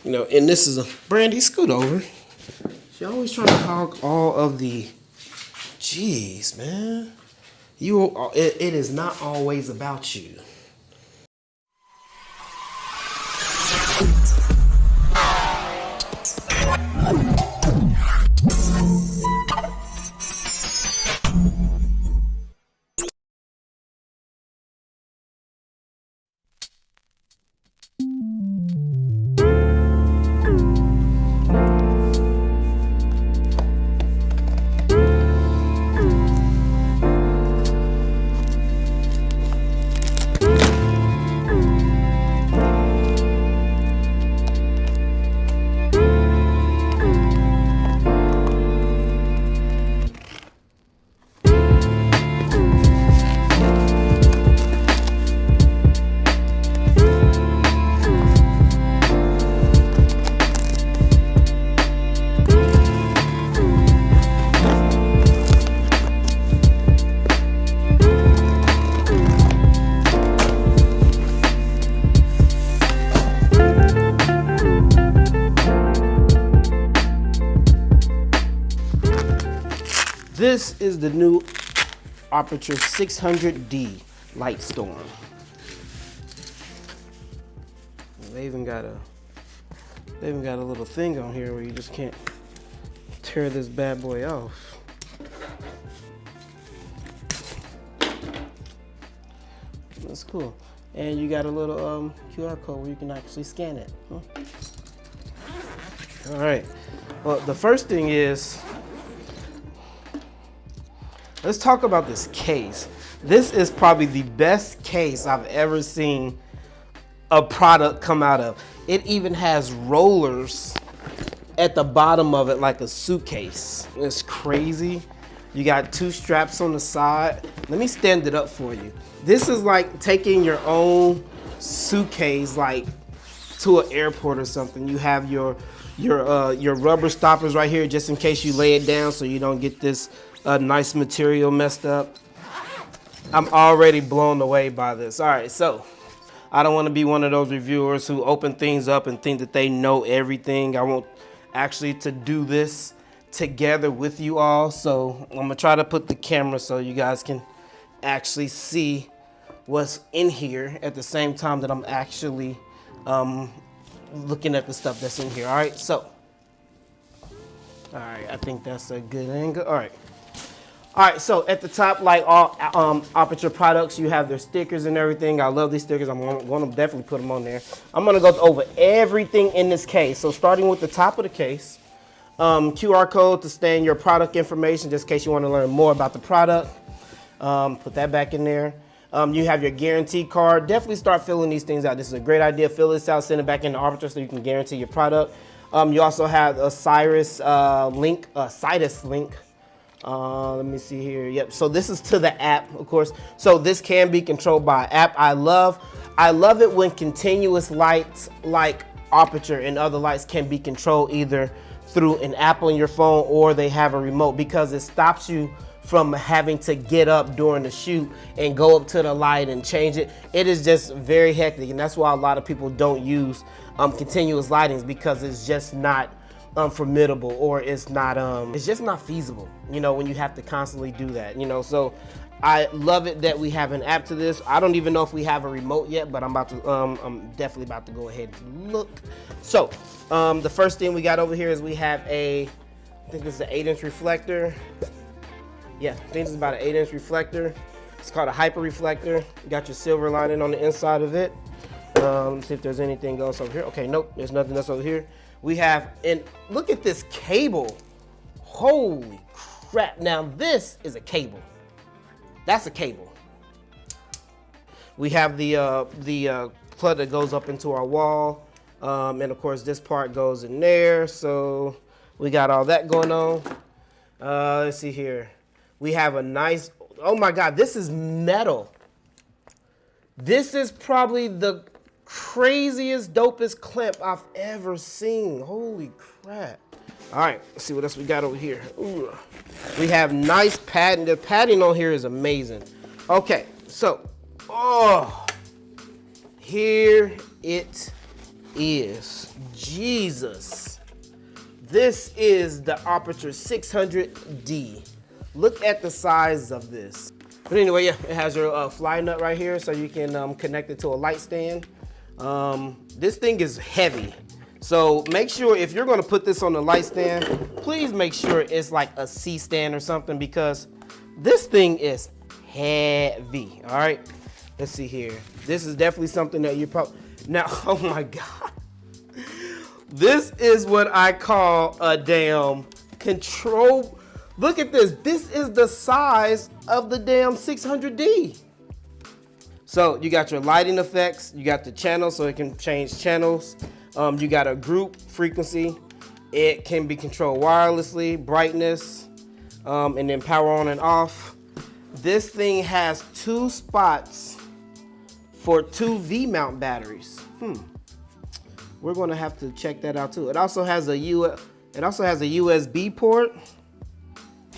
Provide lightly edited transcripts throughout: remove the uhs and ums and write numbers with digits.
You know, and this is a Brandy, scoot over. She always trying to hog all of the. Jeez, man. It is not always about you. This is the new Aputure 600D light storm. They even got a little thing on here where you just can't tear this bad boy off. That's cool. And you got a little QR code where you can actually scan it. Huh? All right. Well, the first thing is, let's talk about this case. This is probably the best case I've ever seen a product come out of. It even has rollers at the bottom of it like a suitcase. It's crazy. You got two straps on the side. Let me stand it up for you. This is like taking your own suitcase like to an airport or something. You have your rubber stoppers right here just in case you lay it down so you don't get this nice material messed up. I'm already blown away by this. All right, so I don't want to be one of those reviewers who open things up and think that they know everything. I want actually to do this together with you all. So I'm gonna try to put the camera so you guys can actually see what's in here at the same time that I'm actually looking at the stuff that's in here. All right, so, all right, I think that's a good angle. All right, so at the top, like all Aputure products, you have their stickers and everything. I love these stickers. I'm gonna definitely put them on there. I'm gonna go over everything in this case. So starting with the top of the case, QR code to scan your product information, just in case you wanna learn more about the product. Put that back in there. You have your guarantee card. Definitely start filling these things out. This is a great idea. Fill this out, send it back into Aputure so you can guarantee your product. You also have a Citus link. Let me see here. Yep. So this is to the app, of course. So this can be controlled by app. I love it when continuous lights like Aputure and other lights can be controlled either through an app on your phone or they have a remote, because it stops you from having to get up during the shoot and go up to the light and change it. It is just very hectic, and that's why a lot of people don't use continuous lightings, because it's just not formidable, or it's just not feasible, you know, when you have to constantly do that, you know. So I love it that we have an app to this. I don't even know if we have a remote yet, but I'm definitely about to go ahead and look. So the first thing we got over here is we have I think this is an 8-inch reflector. Yeah, I think it's about an 8-inch reflector. It's called a hyper reflector. You got your silver lining on the inside of it. Let's see if there's anything else over here. Okay, nope, there's nothing else over here. We have, and look at this cable. Holy crap. Now this is a cable. That's a cable. We have the plug that goes up into our wall. And of course this part goes in there. So we got all that going on. Let's see here. We have a nice, oh my God, this is metal. This is probably the craziest, dopest clamp I've ever seen. Holy crap. All right, let's see what else we got over here. Ooh. We have nice padding. The padding on here is amazing. Okay, so, here it is, Jesus. This is the Aputure 600D. Look at the size of this. But anyway, yeah, it has your fly nut right here so you can connect it to a light stand. This thing is heavy. So make sure if you're gonna put this on the light stand, please make sure it's like a C stand or something because this thing is heavy, all right? Let's see here. This is definitely something that you probably, now, oh my God. This is what I call a damn control. Look at this. This is the size of the damn 600D. So you got your lighting effects. You got the channel so it can change channels. You got a group frequency. It can be controlled wirelessly, brightness, and then power on and off. This thing has 2 spots for 2 V-mount batteries. We're gonna have to check that out too. It also has a USB port.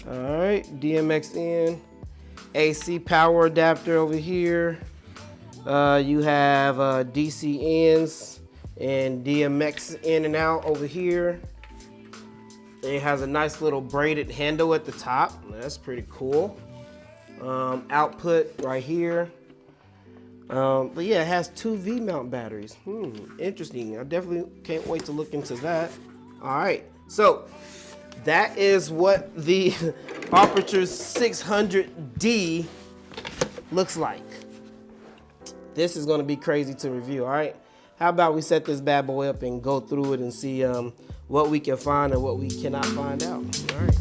All right, DMX in, AC power adapter over here. You have DC ins and DMX in and out over here. It has a nice little braided handle at the top. That's pretty cool. Output right here. But yeah, it has 2 V-mount batteries. Interesting. I definitely can't wait to look into that. All right, so that is what the Aputure 600D looks like. This is gonna be crazy to review, all right? How about we set this bad boy up and go through it and see what we can find and what we cannot find out, all right?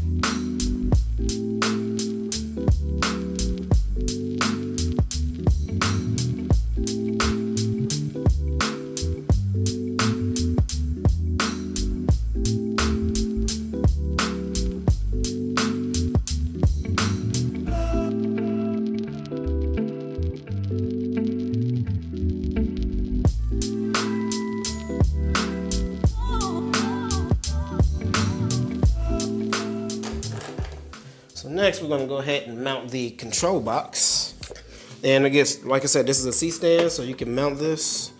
Next, we're gonna go ahead and mount the control box. And I guess, like I said, this is a C-stand, so you can mount this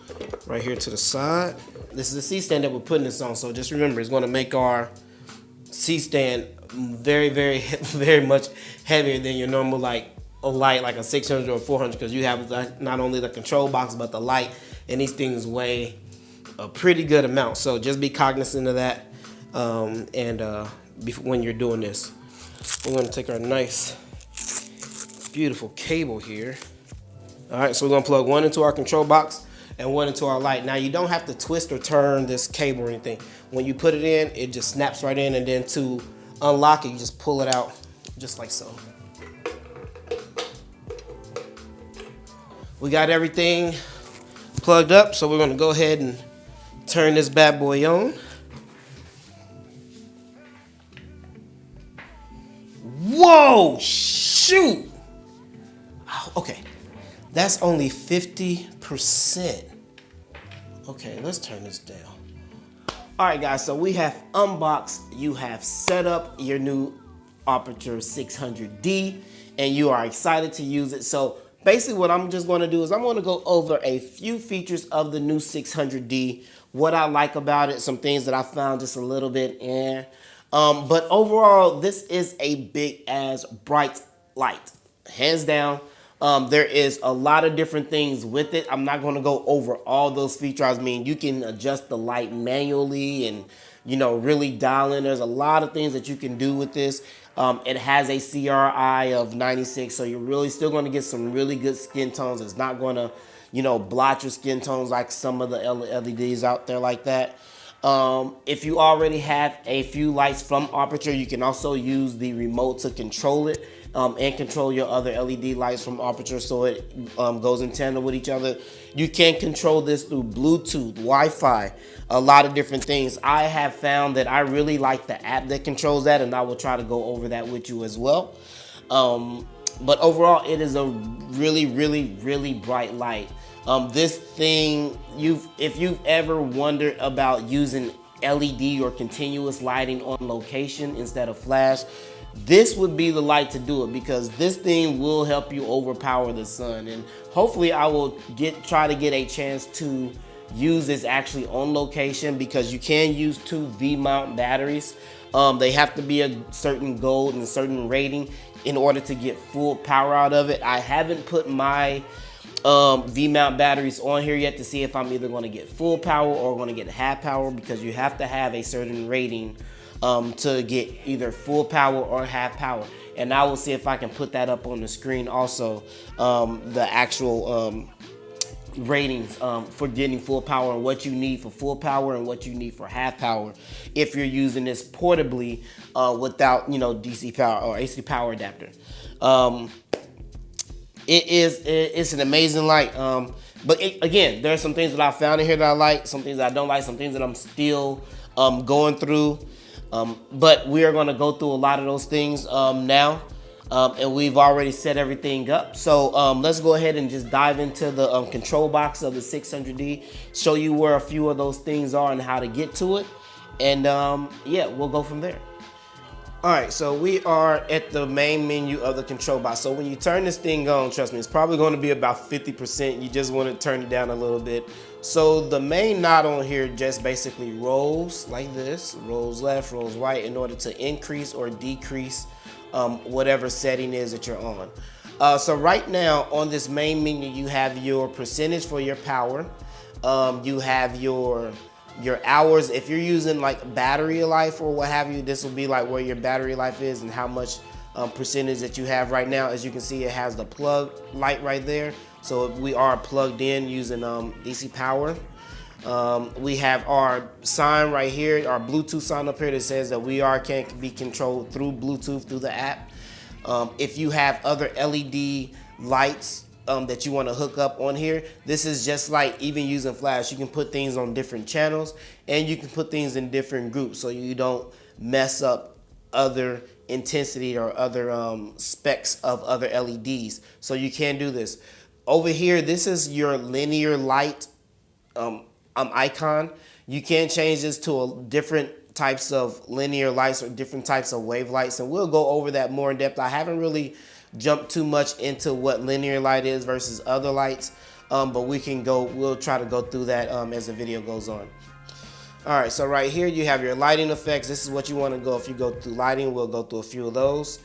right here to the side. This is a C-stand that we're putting this on, so just remember, it's gonna make our C-stand very, very, very much heavier than your normal, like a light, like a 600 or 400, because you have not only the control box, but the light, and these things weigh a pretty good amount. So just be cognizant of that when you're doing this. We're gonna take our nice, beautiful cable here. All right, so we're gonna plug one into our control box and one into our light. Now you don't have to twist or turn this cable or anything. When you put it in, it just snaps right in, and then to unlock it, you just pull it out just like so. We got everything plugged up, so we're gonna go ahead and turn this bad boy on. Whoa, shoot. Okay, that's only 50%. Okay, let's turn this down. All right, guys, so we have unboxed, you have set up your new Aputure 600D, and you are excited to use it. So basically what I'm just gonna do is I'm gonna go over a few features of the new 600D, what I like about it, some things that I found just a little bit in. But overall, this is a big ass bright light, hands down. There is a lot of different things with it. I'm not going to go over all those features. I mean, you can adjust the light manually and, you know, really dial in. There's a lot of things that you can do with this. It has a CRI of 96, so you're really still going to get some really good skin tones. It's not going to, you know, blotch your skin tones like some of the LEDs out there like that. If you already have a few lights from Aputure, you can also use the remote to control it and control your other LED lights from Aputure so it goes in tandem with each other. You can control this through Bluetooth, Wi-Fi, a lot of different things. I have found that I really like the app that controls that, and I will try to go over that with you as well. But overall, it is a really, really, really bright light. This thing, if you've ever wondered about using LED or continuous lighting on location instead of flash, this would be the light to do it, because this thing will help you overpower the sun. And hopefully I will try to get a chance to use this actually on location, because you can use 2 V-mount batteries. They have to be a certain gold and a certain rating in order to get full power out of it. I haven't put my V-mount batteries on here yet to see if I'm either going to get full power or going to get half power, because you have to have a certain rating to get either full power or half power. And I will see if I can put that up on the screen also, the actual ratings for getting full power, and what you need for full power and what you need for half power if you're using this portably without, you know, DC power or AC power adapter. It's an amazing light. But again, there are some things that I found in here that I like, some things that I don't like, some things that I'm still going through. But we are going to go through a lot of those things now. And we've already set everything up. So let's go ahead and just dive into the control box of the 600D, show you where a few of those things are and how to get to it. And yeah, we'll go from there. All right, so we are at the main menu of the control box. So when you turn this thing on, trust me, it's probably going to be about 50%. You just want to turn it down a little bit. So the main knob on here just basically rolls like this, rolls left, rolls right, in order to increase or decrease whatever setting is that you're on. So right now on this main menu, you have your percentage for your power. You have your hours. If you're using like battery life or what have you, this will be like where your battery life is and how much percentage that you have right now. As you can see, it has the plug light right there. So we are plugged in using DC power. We have our sign right here, our Bluetooth sign up here that says that can be controlled through Bluetooth through the app. If you have other LED lights that you want to hook up on here, this is just like even using flash. You can put things on different channels and you can put things in different groups so you don't mess up other intensity or other specs of other LEDs. So you can do this. Over here, this is your linear light icon. You can change this to different types of linear lights or different types of wave lights, and we'll go over that more in depth. I haven't really jumped too much into what linear light is versus other lights, but we'll try to go through that as the video goes on. All right, so right here you have your lighting effects. This is what you want to go. If you go through lighting, we'll go through a few of those.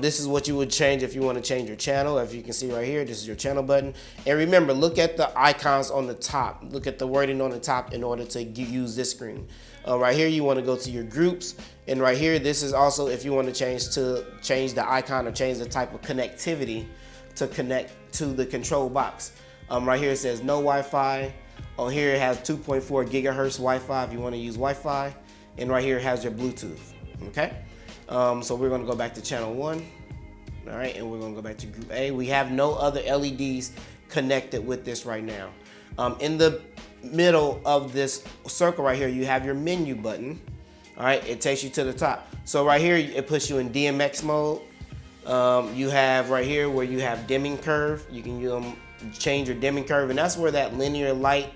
This is what you would change if you want to change your channel. If you can see right here, this is your channel button. And remember, look at the icons on the top. Look at the wording on the top in order to use this screen. Right here, you want to go to your groups. And right here, this is also if you want to change the icon or change the type of connectivity to connect to the control box. Right here, it says no Wi-Fi. On here, it has 2.4 gigahertz Wi-Fi if you want to use Wi-Fi. And right here, it has your Bluetooth. Okay. So we're going to go back to channel 1. All right, and we're going to go back to group A. We have no other LEDs connected with this right now. In the middle of this circle right here, you have your menu button. All right, it takes you to the top. So right here, it puts you in DMX mode. You have right here where you have dimming curve. You can change your dimming curve, and that's where that linear light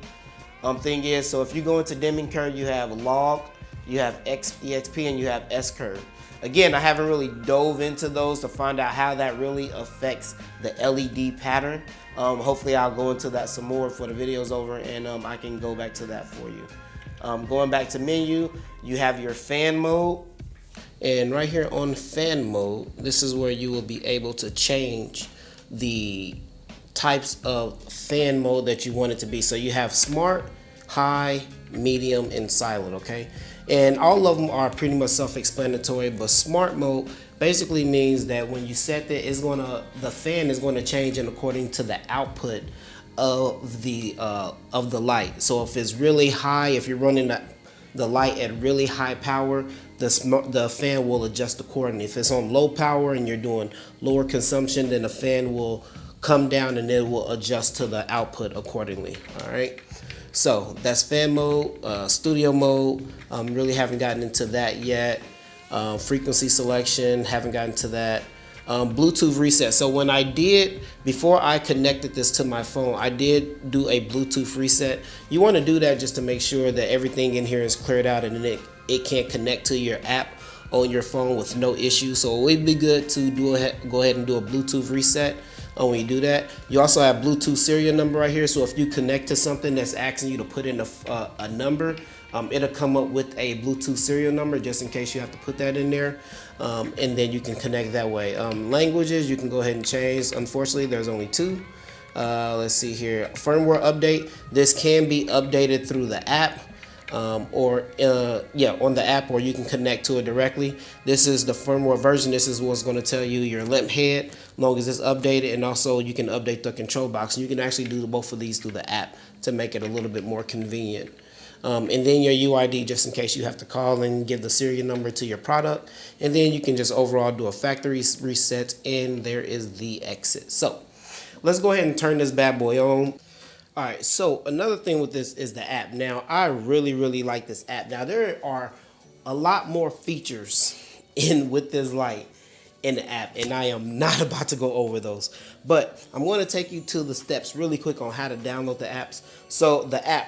thing is. So if you go into dimming curve, you have log, you have EXP, and you have S curve. Again, I haven't really dove into those to find out how that really affects the LED pattern. Hopefully I'll go into that some more for the video's over, and I can go back to that for you. Going back to menu, you have your fan mode. And right here on fan mode, this is where you will be able to change the types of fan mode that you want it to be. So you have smart, high, medium, and silent, okay? And all of them are pretty much self-explanatory, but smart mode basically means that when you set that, the fan is going to change in according to the output of the light. So if it's really high, if you're running the light at really high power, the fan will adjust accordingly. If it's on low power and you're doing lower consumption, then the fan will come down and it will adjust to the output accordingly. All right. So that's fan mode. Studio mode, really haven't gotten into that yet. Frequency selection, haven't gotten to that. Bluetooth reset. So when before I connected this to my phone, I did do a Bluetooth reset. You want to do that just to make sure that everything in here is cleared out and it can't connect to your app on your phone with no issues. So it would be good to go ahead and do a Bluetooth reset. when you do that. You also have Bluetooth serial number right here. So if you connect to something that's asking you to put in a number, it'll come up with a Bluetooth serial number just in case you have to put that in there. And then you can connect that way. Languages, you can go ahead and change. Unfortunately, there's only 2. Let's see here. Firmware update. This can be updated through the app. Or on the app, or you can connect to it directly. This is the firmware version. This is what's going to tell you your lamp head, as long as it's updated, and also you can update the control box. And you can actually do both of these through the app to make it a little bit more convenient. And then your UID, just in case you have to call and give the serial number to your product. And then you can just overall do a factory reset, and there is the exit. So let's go ahead and turn this bad boy on. All right, so another thing with this is the app. Now, I really like this app. Now, there are a lot more features with this light in the app, and I am not about to go over those. But I'm going to take you to the steps really quick on how to download the apps.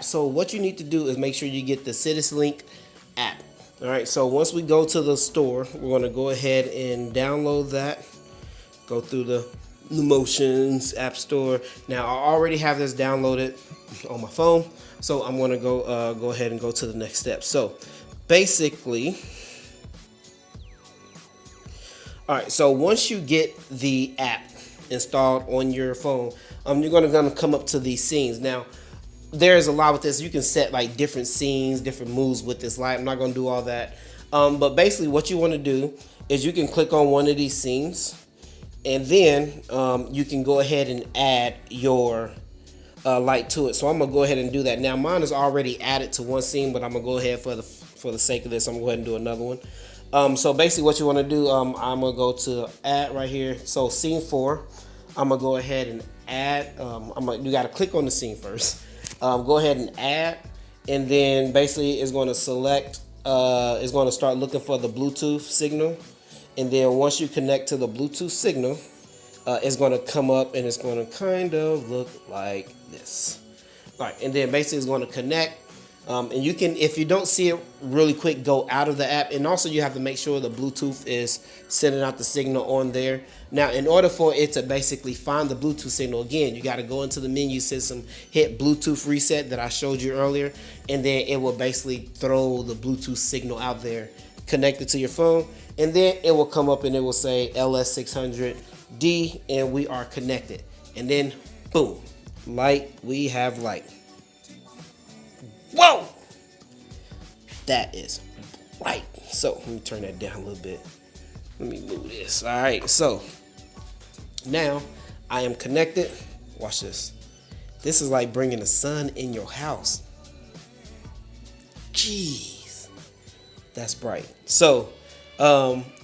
So what you need to do is make sure you get the CitizenLink app. All right, so once we go to the store, we're going to go ahead and download that. Go through the Motions App Store. Now, I already have this downloaded on my phone, so I'm going to go ahead and go to the next step. So basically, all right, so once you get the app installed on your phone, you're going to come up to these scenes. Now, there's a lot with this. You can set like different scenes, different moves with this light. I'm not going to do all that, but basically what you want to do is you can click on one of these scenes, and then you can go ahead and add your light to it. So I'm gonna go ahead and do that. Now mine is already added to one scene, but I'm gonna go ahead for the sake of this. I'm gonna go ahead and do another one. So basically, what you want to do, I'm gonna go to add right here. So scene 4, I'm gonna go ahead and add. You gotta click on the scene first. Go ahead and add, and then basically it's gonna select. It's gonna start looking for the Bluetooth signal. And then once you connect to the Bluetooth signal, it's going to come up and it's going to kind of look like this. All right, and then basically it's going to connect. And you can, if you don't see it really quick, go out of the app. And also you have to make sure the Bluetooth is sending out the signal on there. Now, in order for it to basically find the Bluetooth signal, again, you got to go into the menu system, hit Bluetooth reset that I showed you earlier, and then it will basically throw the Bluetooth signal out there connected to your phone. And then it will come up and it will say LS600D, and we are connected. And then boom, light, we have light. Whoa, that is bright. So let me turn that down a little bit. Let me move this. All right, so now I am connected. Watch this. This is like bringing the sun in your house. Jeez, that's bright. So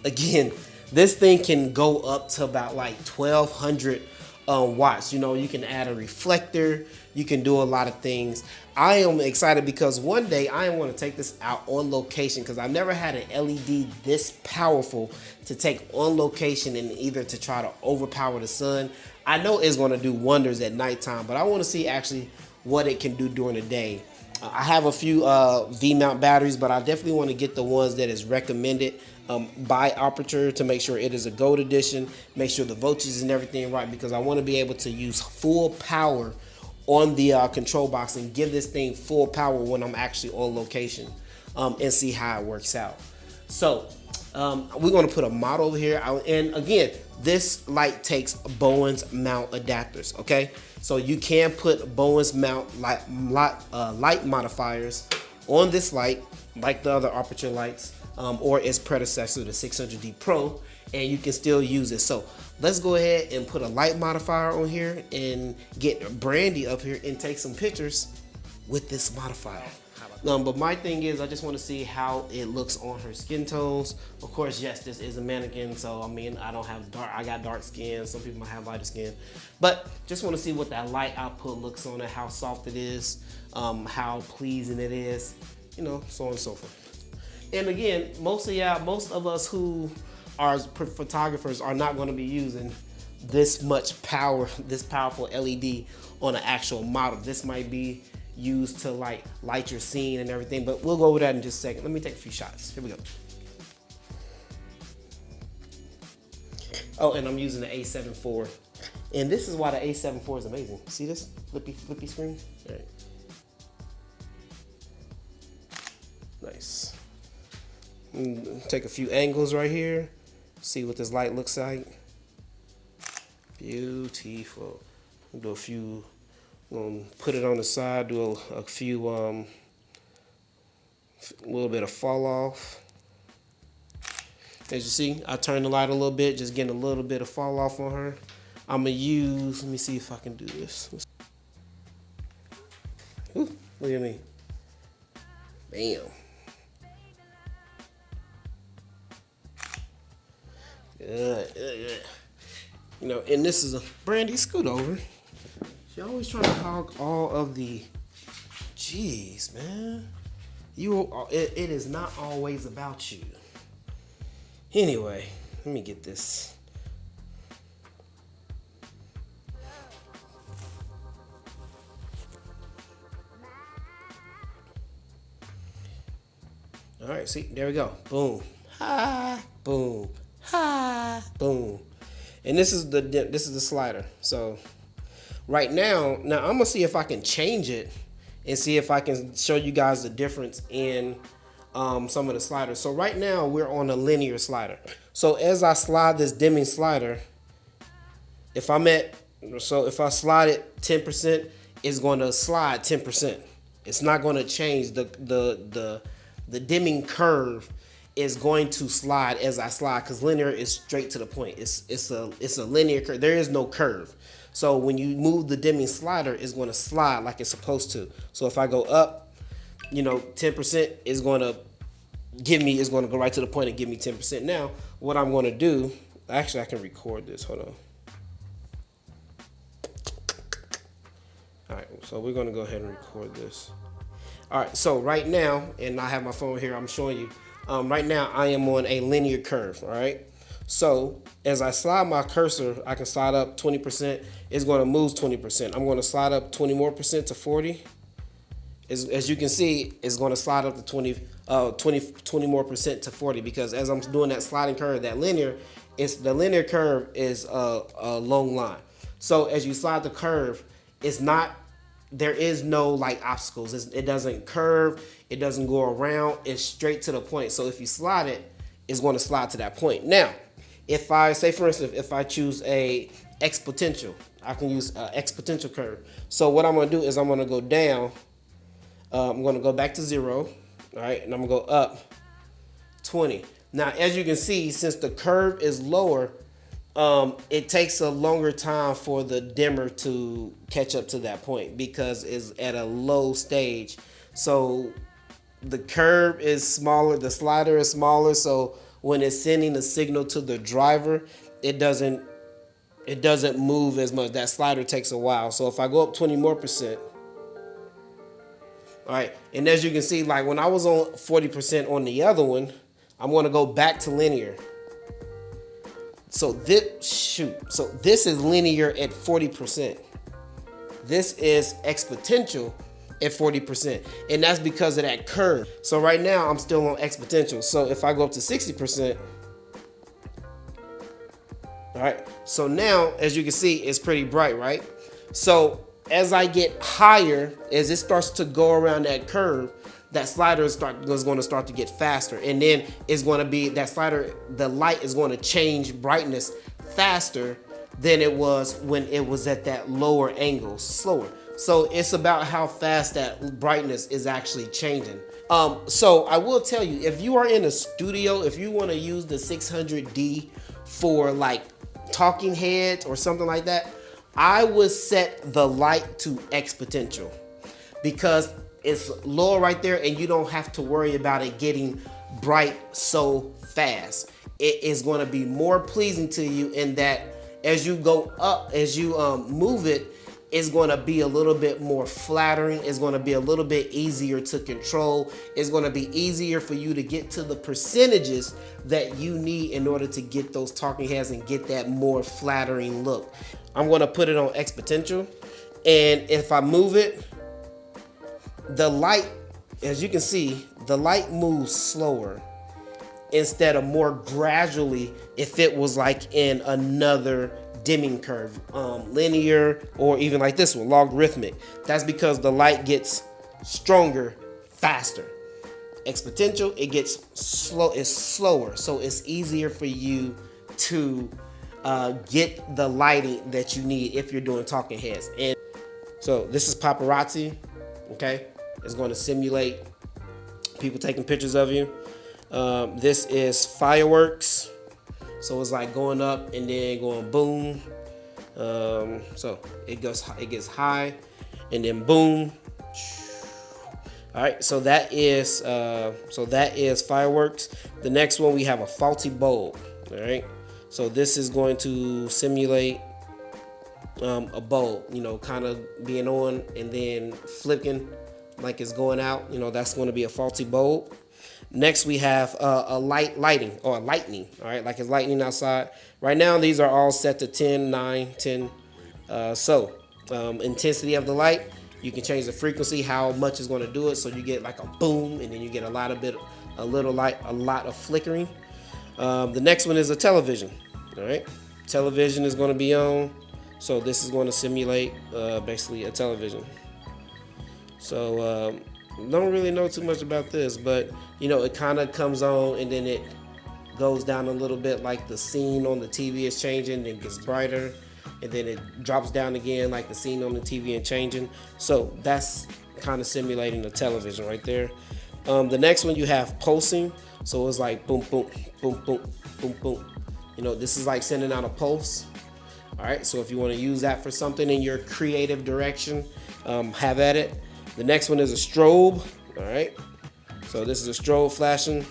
again, this thing can go up to about like 1200 watts. You know, you can add a reflector, you can do a lot of things. I am excited because one day I want to take this out on location, because I've never had an LED this powerful to take on location and either to try to overpower the sun. I know it's going to do wonders at nighttime, but I want to see actually what it can do during the day. I have a few V-mount batteries, but I definitely want to get the ones that is recommended by Aputure to make sure it is a gold edition, make sure the voltage and everything right, because I want to be able to use full power on the control box and give this thing full power when I'm actually on location, and see how it works out. So we're going to put a model over here, and again, this light takes Bowen's mount adapters. Okay, so you can put Bowen's mount light modifiers on this light, like the other Aputure lights, or its predecessor, the 600D Pro, and you can still use it. So let's go ahead and put a light modifier on here and get Brandy up here and take some pictures with this modifier. But my thing is, I just want to see how it looks on her skin tones. Of course, yes, this is a mannequin, so I mean, I don't have dark, I got dark skin. Some people might have lighter skin, but just want to see what that light output looks on it, how soft it is, how pleasing it is, you know, so on and so forth. And again, most of us who are photographers are not going to be using this much power, this powerful LED on an actual model. This might be used to like light your scene and everything, but we'll go over that in just a second. Let me take a few shots. Here we go. Oh, and I'm using the A7 IV And this is why the A7 IV is amazing. See this flippy screen? All right. Nice. Take a few angles right here. See what this light looks like. Beautiful. Do a few. Put it on the side. Do a few. A little bit of fall off. As you see, I turned the light a little bit, just getting a little bit of fall off on her. I'm gonna use. Let me see if I can do this. Ooh, look at me. Bam. Good. You know, and this is a Brandy, scoot over. She always trying to hog all of the. Jeez, man. It is not always about you. Anyway, let me get this. All right, see, there we go. Boom, ha, boom, ha, boom. And this is the slider. So right now I'm gonna see if I can change it and see if I can show you guys the difference in some of the sliders. So right now we're on a linear slider. So as I slide this dimming slider, if I slide it 10%, it's going to slide 10%. It's not going to change. The dimming curve is going to slide as I slide, because linear is straight to the point. It's a linear curve. There is no curve. So when you move the dimming slider, it's going to slide like it's supposed to. So if I go up, 10% is going to go right to the point and give me 10%. Now, what I'm going to do, actually I can record this. Hold on. All right, so we're going to go ahead and record this. All right, so right now, and I have my phone here, I'm showing you. Right now, I am on a linear curve, all right? So as I slide my cursor, I can slide up 20%. It's going to move 20%. I'm going to slide up 20 more percent to 40. As you can see, it's going to slide up to 20 more percent to 40, because as I'm doing that sliding curve, the linear curve is a long line. So as you slide the curve, there is no like obstacles. It doesn't curve. It doesn't go around. It's straight to the point. So if you slide it, it's going to slide to that point. Now, if I say, for instance, if I choose a exponential, I can use an exponential curve. So what I'm going to do is I'm going to go down. I'm going to go back to 0. All right, and I'm going to go up 20. Now, as you can see, since the curve is lower, it takes a longer time for the dimmer to catch up to that point, because it's at a low stage. So the curve is smaller, the slider is smaller. So when it's sending the signal to the driver, it doesn't move as much. That slider takes a while. So if I go up 20 more percent, all right, and as you can see, like when I was on 40% on the other one, I'm going to go back to linear. So this is linear at 40%. This is exponential at 40%, and that's because of that curve. So right now I'm still on exponential. So if I go up to 60%, all right, so now as you can see, it's pretty bright, right? So as I get higher, as it starts to go around that curve, that slider is going to start to get faster, and then it's going to be that slider, the light is going to change brightness faster than it was when it was at that lower angle, slower. So it's about how fast that brightness is actually changing. So I will tell you, if you are in a studio, if you want to use the 600D for like talking heads or something like that, I would set the light to exponential, because it's lower right there and you don't have to worry about it getting bright so fast. It is going to be more pleasing to you in that as you go up, as you move it, it's going to be a little bit more flattering. It's going to be a little bit easier to control. It's going to be easier for you to get to the percentages that you need in order to get those talking heads and get that more flattering look. I'm going to put it on exponential, and if I move it, the light, as you can see, the light moves slower instead of more gradually if it was like in another dimming curve, linear, or even like this one, logarithmic. That's because the light gets stronger faster. Exponential, it gets slower, so it's easier for you to get the lighting that you need if you're doing talking heads. And so this is paparazzi, okay? It's going to simulate people taking pictures of you. This is fireworks, so it's like going up and then going boom. So it gets high and then boom. All right, so that is fireworks. The next one, we have a faulty bulb. All right, so this is going to simulate a bulb, you know, kind of being on and then flicking like it's going out. You know, that's going to be a faulty bulb. Next, we have a lightning. All right, like it's lightning outside. Right now, these are all set to 10, 9, 10. Intensity of the light. You can change the frequency, how much is going to do it, so you get like a boom, and then you get a lot of flickering. The next one is a television. All right, television is going to be on, so this is going to simulate basically a television. So don't really know too much about this, but you know, it kind of comes on and then it goes down a little bit, like the scene on the TV is changing and gets brighter. And then it drops down again like the scene on the TV and changing. So that's kind of simulating the television right there. The next one, you have pulsing. So it's like boom, boom, boom, boom, boom, boom. You know, this is like sending out a pulse. All right, so if you want to use that for something in your creative direction, have at it. The next one is a strobe. All right, so this is a strobe flashing.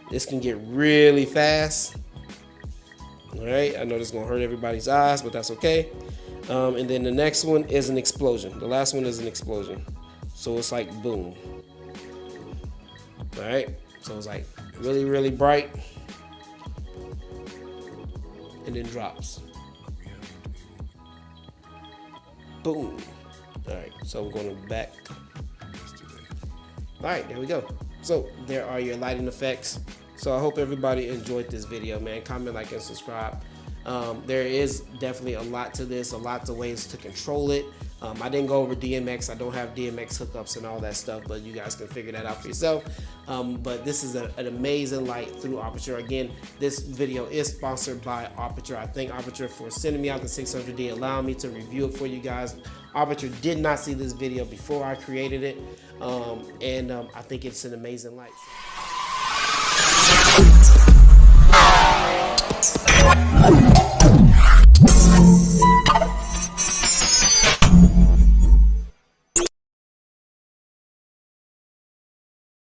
This can get really fast. All right, I know this is gonna hurt everybody's eyes, but that's okay. And then the next one is an explosion. The last one is an explosion. So it's like boom. All right, so it's like really, really bright and then drops. Boom. All right, so we're going back. All right, there we go. So there are your lighting effects. So I hope everybody enjoyed this video, man. Comment, like, and subscribe. There is definitely a lot to this, a lot of ways to control it. I didn't go over DMX. I don't have DMX hookups and all that stuff, but you guys can figure that out for yourself. But this is an amazing light through Aputure. Again, this video is sponsored by Aputure. I thank Aputure for sending me out the 600D, allowing me to review it for you guys. Aputure did not see this video before I created it, and I think it's an amazing light.